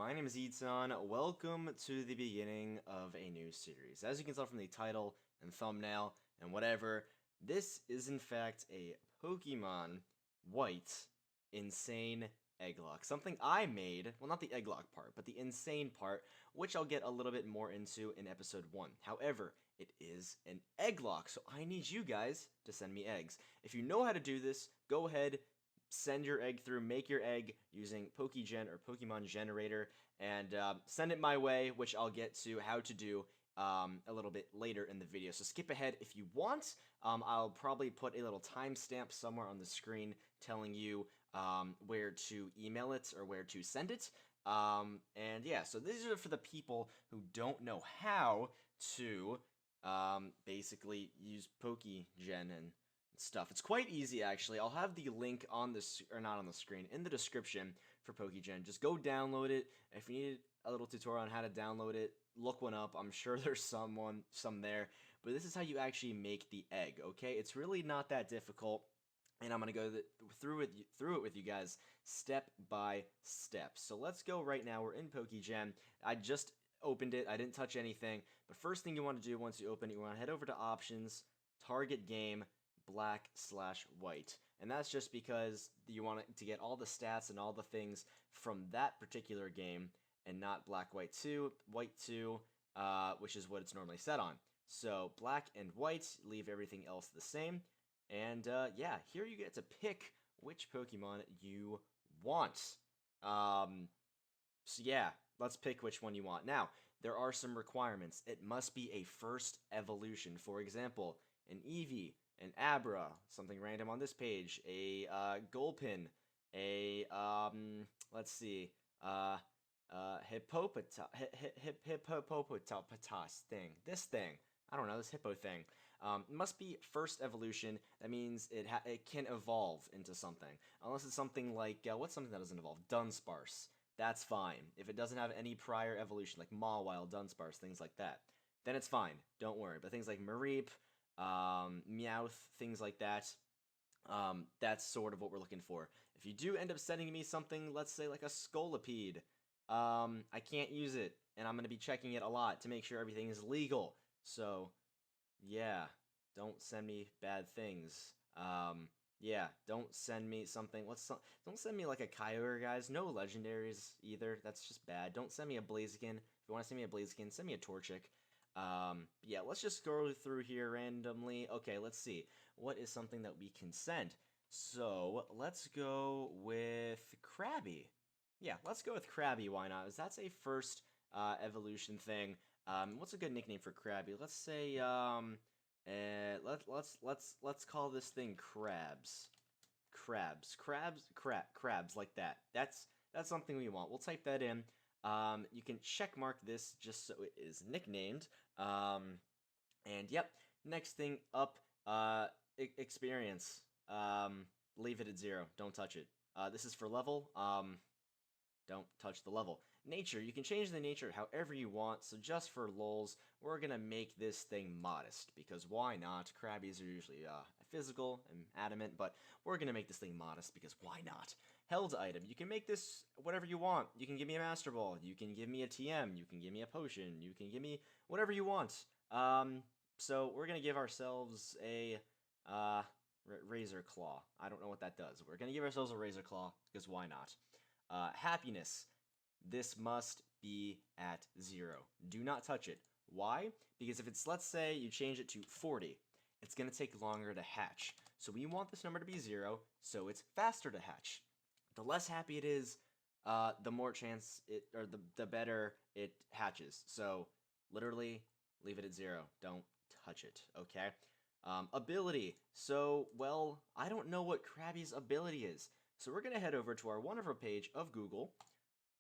my name is Eton. Welcome to the beginning of a new series. As you can tell from the title and thumbnail and whatever, this is in fact a Pokemon White Insane Egglock. Something I made, well not the Egglock part, but the insane part, which I'll get a little bit more into in episode 1. However, it is an Egglock, so I need you guys to send me eggs. If you know how to do this, go ahead, send your egg through, make your egg using Pokegen or Pokemon Generator, and send it my way, which I'll get to how to do a little bit later in the video. So skip ahead if you want. I'll probably put a little timestamp somewhere on the screen telling you where to email it or where to send it. And yeah, so these are for the people who don't know how to basically use Pokegen and stuff. It's quite easy, actually. I'll have the link on this, or not on the screen, in the description for Pokegen. Just go download it. If you need a little tutorial on how to download it, look one up. I'm sure there's some there. But this is how you actually make the egg, okay? It's really not that difficult, and I'm gonna go through it with you guys step by step. So let's go right now. We're in Pokegen. I just opened it. I didn't touch anything. But first thing you want to do once you open it, you want to head over to Options, Target Game, Black/White, and that's just because you want to get all the stats and all the things from that particular game and not Black, White 2, White 2, which is what it's normally set on. So Black and White, leave everything else the same, and yeah, here you get to pick which Pokemon you want. So yeah, let's pick which one you want. Now, there are some requirements. It must be a first evolution. For example, an Eevee, an Abra, something random on this page, a Gulpin, a let's see, Hippopotas thing. This thing. I don't know, this hippo thing. It must be first evolution. That means it can evolve into something. Unless it's something like, what's something that doesn't evolve? Dunsparce. That's fine. If it doesn't have any prior evolution, like Mawile, Dunsparce, things like that, then it's fine. Don't worry. But things like Mareep, Meowth, things like that, that's sort of what we're looking for. If you do end up sending me something, let's say like a Scolipede, I can't use it, and I'm going to be checking it a lot to make sure everything is legal. So, yeah, don't send me bad things. Yeah, don't send me something, don't send me like a Kyogre, guys. No legendaries either, that's just bad. Don't send me a Blaziken. If you want to send me a Blaziken, send me a Torchic. Yeah, let's just scroll through here randomly. Okay, let's see. What is something that we can send? So, let's go with Krabby. Yeah, let's go with Krabby, why not? That's a first evolution thing. What's a good nickname for Krabby? Let's say, let's call this thing Crabs. Crabs, like that. That's something we want. We'll type that in. You can check mark this just so it is nicknamed. And yep, next thing up, experience. Leave it at 0. Don't touch it. This is for level. Don't touch the level. Nature, you can change the nature however you want, so just for lulz, we're gonna make this thing modest, because why not? Krabbies are usually physical and adamant, but we're gonna make this thing modest, because why not? Held item, you can make this whatever you want. You can give me a Master Ball, you can give me a TM, you can give me a potion, you can give me whatever you want. So we're gonna give ourselves a Razor Claw. I don't know what that does. We're gonna give ourselves a Razor Claw, because why not? Happiness. This must be at 0. Do not touch it. Why? Because if it's, let's say, you change it to 40, it's going to take longer to hatch. So we want this number to be 0, so it's faster to hatch. The less happy it is, the more chance it, or the better it hatches. So literally, leave it at 0. Don't touch it, okay? Ability. So, well, I don't know what Krabby's ability is. So we're going to head over to our wonderful page of Google,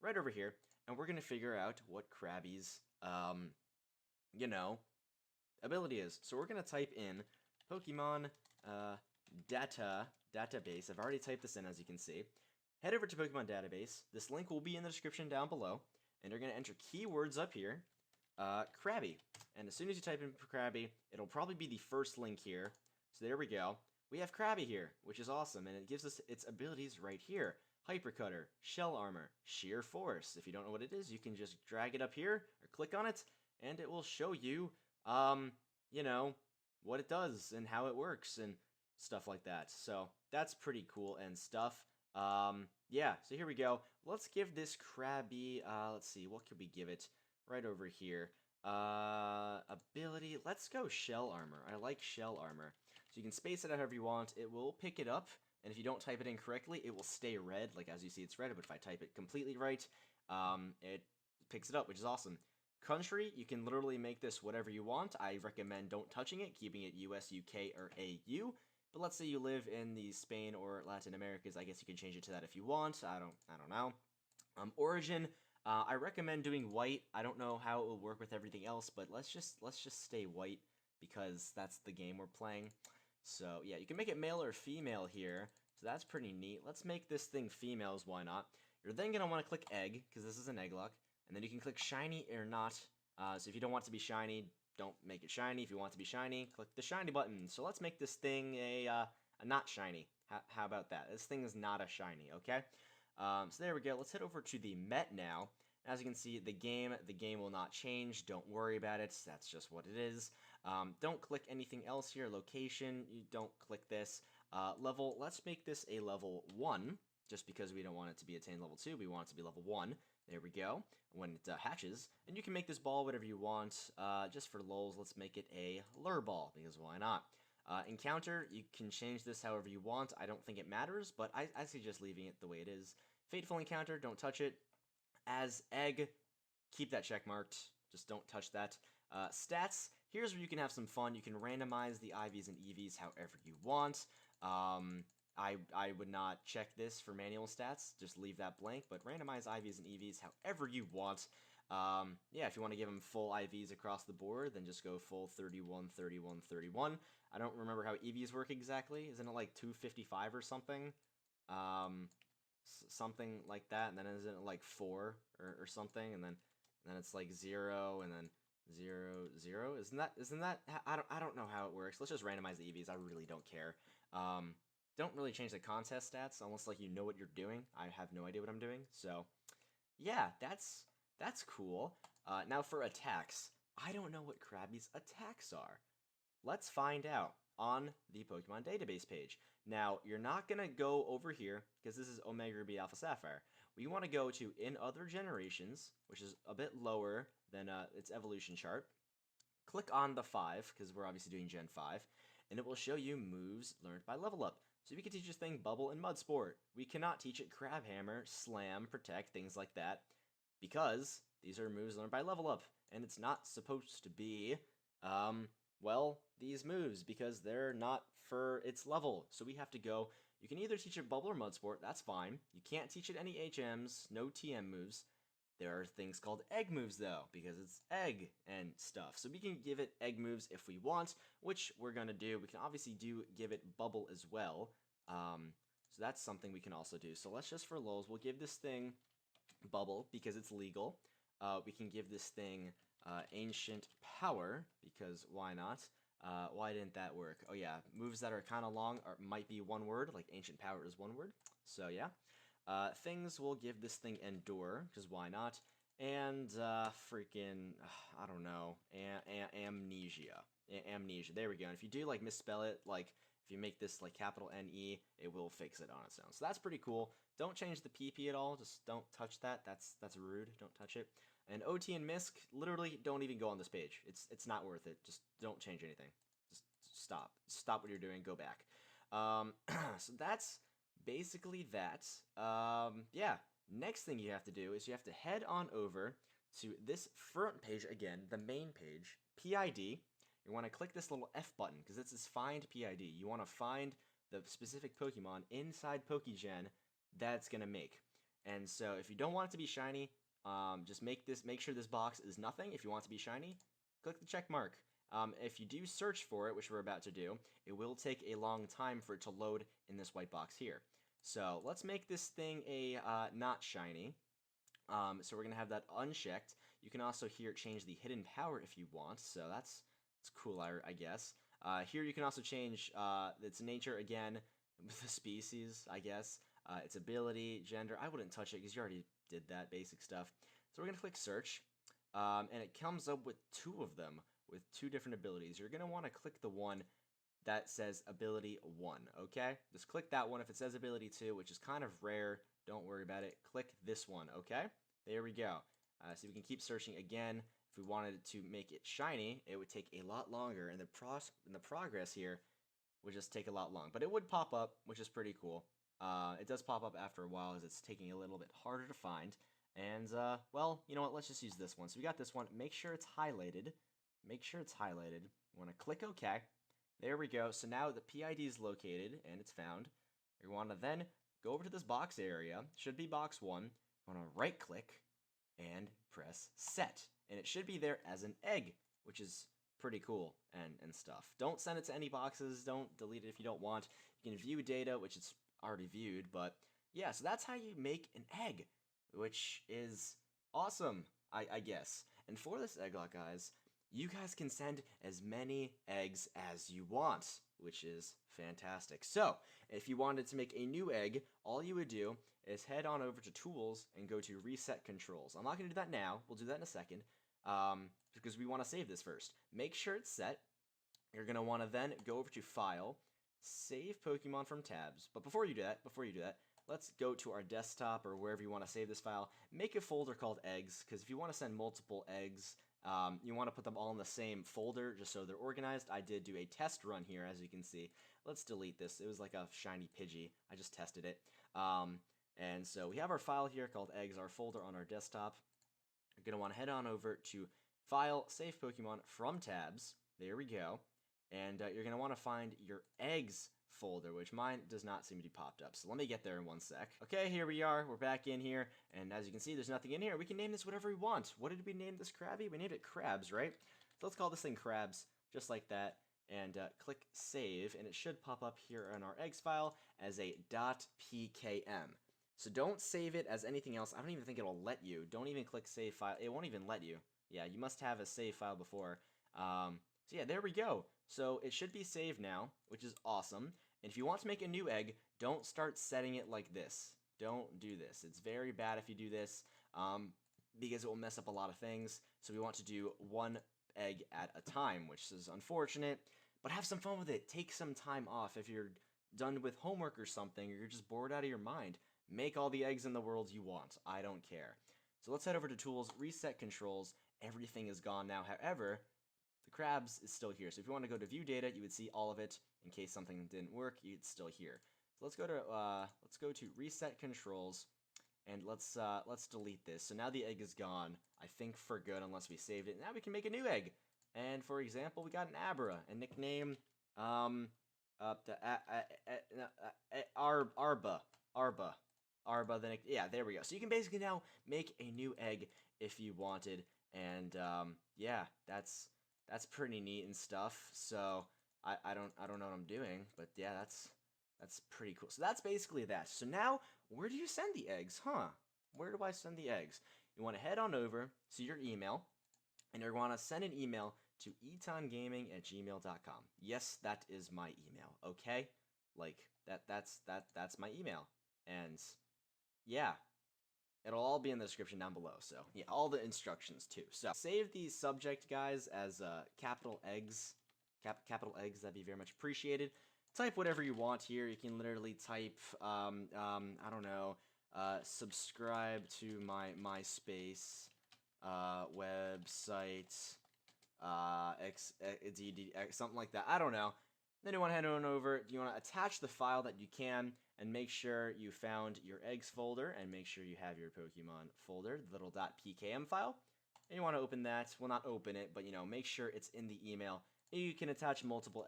right over here, and we're going to figure out what Krabby's, ability is. So we're going to type in Pokemon database. I've already typed this in, as you can see. Head over to Pokemon database. This link will be in the description down below, and you're going to enter keywords up here, Krabby. And as soon as you type in Krabby, it'll probably be the first link here. So there we go. We have Krabby here, which is awesome, and it gives us its abilities right here. Hyper Cutter, Shell Armor, Sheer Force. If you don't know what it is, you can just drag it up here or click on it, and it will show you, you know, what it does and how it works and stuff like that. So that's pretty cool and stuff. Yeah, so here we go. Let's give this Krabby, let's see, what could we give it? Right over here. Ability, let's go Shell Armor. I like Shell Armor. So you can space it out however you want. It will pick it up, and if you don't type it in correctly, it will stay red. Like, as you see, it's red, but if I type it completely right, it picks it up, which is awesome. Country, you can literally make this whatever you want. I recommend don't touching it, keeping it US, UK, or AU. But let's say you live in the Spain or Latin Americas, I guess you can change it to that if you want. I don't know. Origin, I recommend doing white. I don't know how it will work with everything else, but let's just stay white because that's the game we're playing. So yeah, you can make it male or female here. So that's pretty neat. Let's make this thing females, why not? You're then gonna want to click egg, because this is an Egglock, and then you can click shiny or not. So if you don't want it to be shiny, don't make it shiny. If you want it to be shiny, click the shiny button. So let's make this thing a not shiny. How about that? This thing is not a shiny, okay? So there we go. Let's head over to the Met now. As you can see, the game will not change. Don't worry about it. That's just what it is. Don't click anything else here. Location, you don't click this. Level, let's make this a level 1, just because we don't want it to be attained level 2. We want it to be level 1. There we go. When it hatches. And you can make this ball whatever you want. Just for lulz, let's make it a lure ball, because why not? Encounter, you can change this however you want. I don't think it matters, but I suggest leaving it the way it is. Fateful Encounter, don't touch it. As egg, keep that check marked. Just don't touch that. Stats, here's where you can have some fun. You can randomize the IVs and EVs however you want. I would not check this for manual stats. Just leave that blank, but randomize IVs and EVs however you want. Yeah, if you want to give them full IVs across the board, then just go full 31, 31, 31. I don't remember how EVs work exactly. Isn't it like 255 or something? Something like that, and then isn't it like 4 or something, and then it's like 0, and then 0, 0? Isn't that I don't know how it works. Let's just randomize the EVs. I really don't care. Don't really change the contest stats unless like you know what you're doing. I have no idea what I'm doing. So yeah, that's cool. Now for attacks. I don't know what Krabby's attacks are. Let's find out on the Pokemon database page. Now, you're not going to go over here, because this is Omega Ruby Alpha Sapphire. We want to go to In Other Generations, which is a bit lower than its evolution chart. Click on the 5, because we're obviously doing Gen 5, and it will show you moves learned by level up. So we can teach this thing Bubble and Mud Sport. We cannot teach it Crab Hammer, Slam, Protect, things like that, because these are moves learned by level up, and it's not supposed to be, well, these moves, because they're not for its level. So we have to go, you can either teach it Bubble or Mud Sport, that's fine. You can't teach it any HMs, no TM moves. There are things called egg moves though, because it's egg and stuff. So we can give it egg moves if we want, which we're gonna do. We can obviously give it Bubble as well. So that's something we can also do. So let's just for lulz, we'll give this thing Bubble because it's legal. We can give this thing Ancient Power, because why not? Why didn't that work? Oh yeah, moves that are kind of long might be one word, like Ancient Power is one word. So yeah. Things will give this thing Endure, because why not? And freaking, I don't know, Amnesia. Amnesia, there we go. And if you do like misspell it, like if you make this like capital N-E, it will fix it on its own. So that's pretty cool. Don't change the PP at all, just don't touch that. That's rude, don't touch it. And OT and Misk, literally don't even go on this page. It's not worth it. Just don't change anything. Just stop. Stop what you're doing, go back. So that's basically that. Yeah, next thing you have to do is you have to head on over to this front page again, the main page, PID. You want to click this little F button, because it's this find PID. You want to find the specific Pokemon inside Pokegen that's going to make. And so if you don't want it to be shiny, just make sure this box is nothing. If you want it to be shiny, click the check mark. If you do search for it, which we're about to do, it will take a long time for it to load in this white box here. So let's make this thing a not shiny. So we're going to have that unchecked. You can also here change the hidden power if you want, so that's cool, I guess. Here you can also change its nature again, with the species, I guess. its ability, gender. I wouldn't touch it because you already did that basic stuff. So we're going to click search, and it comes up with 2 of them with 2 different abilities. You're going to want to click the one that says ability 1, okay? Just click that one. If it says ability 2, which is kind of rare, don't worry about it. Click this one, okay? There we go. So we can keep searching again. If we wanted to make it shiny, it would take a lot longer, and the progress here would just take a lot long. But it would pop up, which is pretty cool. It does pop up after a while as it's taking a little bit harder to find. And, well, you know what? Let's just use this one. So we got this one. Make sure it's highlighted. Make sure it's highlighted. You want to click OK. There we go. So now the PID is located, and it's found. You want to then go over to this box area. Should be box 1. You want to right-click and press Set. And it should be there as an egg, which is pretty cool and stuff. Don't send it to any boxes. Don't delete it if you don't want. You can view data, which it's already viewed. But, yeah, so that's how you make an egg, which is awesome, I guess. And for this Egglocke, guys, you guys can send as many eggs as you want, which is fantastic. So, if you wanted to make a new egg, all you would do is head on over to Tools and go to Reset Controls. I'm not going to do that now. We'll do that in a second, because we want to save this first. Make sure it's set. You're going to want to then go over to File, Save Pokemon from Tabs. But before you do that, let's go to our desktop or wherever you want to save this file. Make a folder called Eggs, because if you want to send multiple eggs, you want to put them all in the same folder just so they're organized. I did do a test run here, as you can see. Let's delete this. It was like a shiny Pidgey. I just tested it. And so we have our file here called Eggs, our folder on our desktop. You're going to want to head on over to File, Save Pokemon from Tabs. There we go. And you're going to want to find your Eggs folder, which mine does not seem to be popped up. So let me get there in one sec. Okay, here we are. We're back in here. And as you can see, there's nothing in here. We can name this whatever we want. What did we name this Krabby? We named it Krabs, right? So let's call this thing Krabs, just like that. And click Save, and it should pop up here in our eggs file as a .pkm. So don't save it as anything else. I don't even think it'll let you. Don't even click Save File. It won't even let you. Yeah, you must have a save file before. So yeah, there we go. So it should be saved now, which is awesome. And if you want to make a new egg, don't start setting it like this. Don't do this. It's very bad if you do this, because it will mess up a lot of things. So we want to do one egg at a time, which is unfortunate, but have some fun with it. Take some time off if you're done with homework or something, or you're just bored out of your mind. Make all the eggs in the world you want. I don't care. So let's head over to Tools, Reset Controls. Everything is gone now. However, the Krabs is still here. So if you want to go to View Data, you would see all of it. In case something didn't work, it's still here. So let's go to Reset Controls, and let's delete this. So now the egg is gone, I think for good, unless we saved it. Now we can make a new egg. And for example, we got an Abra, a nickname, Arba. Yeah, there we go. So you can basically now make a new egg if you wanted, and yeah, that's pretty neat and stuff. So I don't know what I'm doing, but yeah, that's pretty cool. So that's basically that. So now, where do you send the eggs, huh? Where do I send the eggs? You want to head on over to your email, and you want to send an email to etongaming@gmail.com. Yes, that is my email, okay? Like, that's my email. And, yeah, it'll all be in the description down below, so, yeah, all the instructions, too. So, save the subject, guys, as capital eggs, that'd be very much appreciated. Type whatever you want here. You can literally type, I don't know, subscribe to my MySpace website, something like that. I don't know. Then you want to head on over. You want to attach the file that you can, and make sure you found your eggs folder, and make sure you have your Pokemon folder, the little .pkm file. And you want to open that. Well, not open it, but make sure it's in the email. You can attach multiples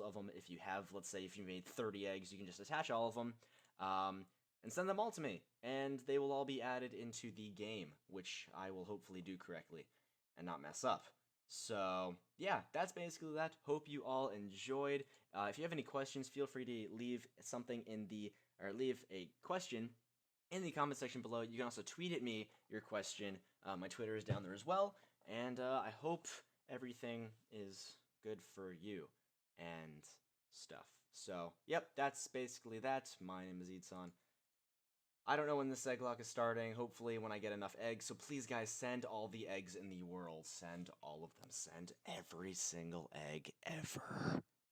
of them if you have. Let's say if you made 30 eggs, you can just attach all of them, and send them all to me, and they will all be added into the game, which I will hopefully do correctly and not mess up. So yeah, that's basically that. Hope you all enjoyed. If you have any questions, feel free to leave a question in the comment section below. You can also tweet at me your question. My Twitter is down there as well, and I hope everything is good for you and stuff. So, yep, that's basically that. My name is Eton. I don't know when this Egglock is starting, hopefully when I get enough eggs, so please guys, send all the eggs in the world. Send all of them. Send every single egg ever.